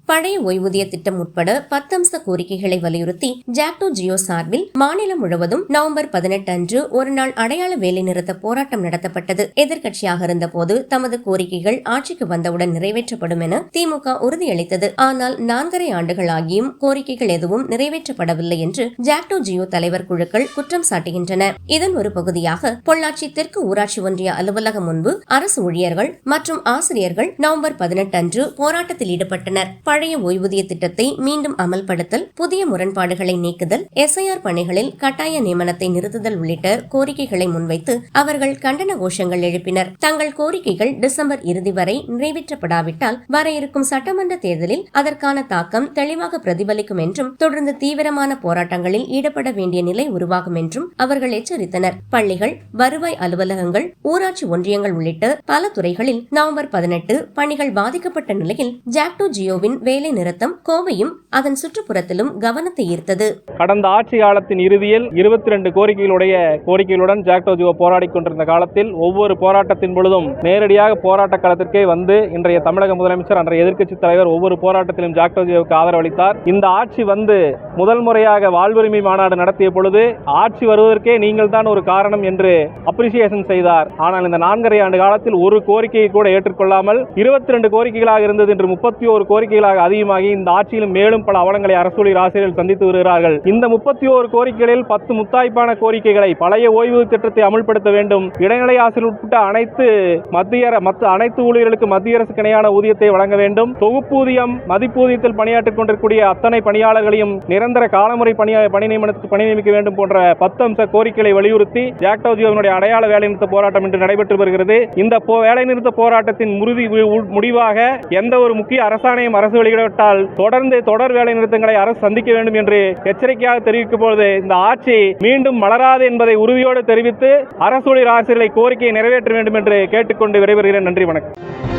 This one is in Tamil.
பழைய ஓய்வூதிய திட்டம் உட்பட 10 அம்ச கோரிக்கைகளை வலியுறுத்தி ஜாக்டோ ஜியோ சார்பில் மாநிலம் முழுவதும் நவம்பர் 18 அன்று ஒருநாள் அடையாள வேலைநிறுத்த போராட்டம் நடத்தப்பட்டது. எதிர்க்கட்சியாக இருந்தபோது தமது கோரிக்கைகள் ஆட்சிக்கு வந்தவுடன் நிறைவேற்றப்படும் என திமுக உறுதியளித்தது. ஆனால் 4.5 ஆண்டுகள் ஆகியும் கோரிக்கைகள் எதுவும் நிறைவேற்றப்படவில்லை என்று ஜாக்டோ ஜியோ தலைவர் குழுக்கள் குற்றம் சாட்டுகின்றன. இதன் ஒரு பகுதியாக பொள்ளாச்சி தெற்கு ஊராட்சி ஒன்றிய அலுவலகம் முன்பு அரசு ஊழியர்கள் மற்றும் ஆசிரியர்கள் நவம்பர் 18 அன்று போராட்டத்தில் ஈடுபட்டனர். பழைய ஓய்வூதிய திட்டத்தை மீண்டும் அமல்படுத்தல், புதிய முரண்பாடுகளை நீக்குதல், SIR பணிகளில் கட்டாய நியமனத்தை நிறுத்துதல் உள்ளிட்ட கோரிக்கைகளை முன்வைத்து அவர்கள் கண்டன கோஷங்கள் எழுப்பினர். தங்கள் கோரிக்கைகள் டிசம்பர் இறுதி வரை நிறைவேற்றப்படாவிட்டால் வர இருக்கும் சட்டமன்ற தேர்தலில் அதற்கான தாக்கம் தெளிவாக பிரதிபலிக்கும் என்றும் தொடர்ந்து தீவிரமான போராட்டங்களில் ஈடுபட வேண்டிய நிலை உருவாகும் என்றும் அவர்கள் எச்சரித்தனர். பள்ளிகள், வருவாய் அலுவலகங்கள், ஊராட்சி ஒன்றியங்கள் உள்ளிட்ட பல துறைகளில் நவம்பர் 18 பணிகள் பாதிக்கப்பட்ட நிலையில் ஜாக்டோ ஜியோவின் வேலை நிறுத்தம் கோவையும் அதன் சுற்றுப்புறத்திலும் கவனத்தை ஈர்த்தது. கடந்த ஆட்சி காலத்தின் இறுதியில் 22 கோரிக்கைகளுடன் ஜாக்டோ ஜியோ போராடி கொண்டிருந்த காலத்தில் ஒவ்வொரு போராட்டத்தின் பொழுதும் நேரடியாக போராட்ட களத்திற்கே வந்து இன்றைய தமிழக முதலமைச்சர், அன்றைய எதிர்க்கட்சித் தலைவர் ஒவ்வொரு போராட்டத்திலும் ஜாக்டோ ஜியோவுக்கு ஆதரவளித்தார். இந்த ஆட்சி வந்து முதல் முறையாக வாழ்வுரிமை மாநாடு நடத்திய பொழுது ஆட்சி வருவதற்கே நீங்கள் தான் ஒரு காரணம் என்று அப்ரிசியேஷன் செய்தார். ஆனால் இந்த 4.5 ஆண்டு காலத்தில் ஒரு கோரிக்கையை கூட ஏற்றுக்கொள்ளாமல் 22 கோரிக்கைகளாக இருந்தது என்று 31 கோரிக்கைகளாக அதிகமாகி இந்த ஆட்சியிலும் மேலும் பல அவலங்களை அரசு ஊழியர் ஆசிரியர்கள் சந்தித்து வருகிறார்கள். இந்த 31 கோரிக்கைகளில் 10 முத்தாய்ப்பான கோரிக்கைகளை பழைய ஓய்வூதிய திட்டத்தை அமல்படுத்த வேண்டும், இடைநிலை ஆசிரியர் உட்பட்ட அனைத்து ஊழியர்களுக்கு மத்திய அரசுக்கு இணையான ஊதியத்தை வழங்க வேண்டும், தொகுப்பூதியம் மதிப்பூதியத்தில் பணியாற்றிக் கொண்டிருக்கூடிய அத்தனை பணியாளர்களையும் நிரந்தர காலமுறை பணி நியமிக்க வேண்டும் போன்ற 10 அம்ச கோரிக்கைகளை வலியுறுத்தி ஜாக்டோ ஜியோவினுடைய அடையாள வேலைநிறுத்த போராட்டம் இன்று நடைபெற்று வருகிறது. இந்த வேலைநிறுத்த போராட்டத்தின் முடிவாக எந்த ஒரு முக்கிய அரசாணையும் அரசு வெளியிடப்பட்டால் தொடர்ந்து தொடர் வேலை நிறுத்தங்களை அரசு சந்திக்க வேண்டும் என்று எச்சரிக்கையாக தெரிவிக்கும் பொழுது இந்த ஆட்சி மீண்டும் மலராது என்பதை உறுதியோடு தெரிவித்து அரசு ஊழியர் ஆசிரியர்களை கோரிக்கையை நிறைவேற்ற வேண்டும் என்று கேட்டுக்கொண்டு விடைபெறுகிறேன். நன்றி, வணக்கம்.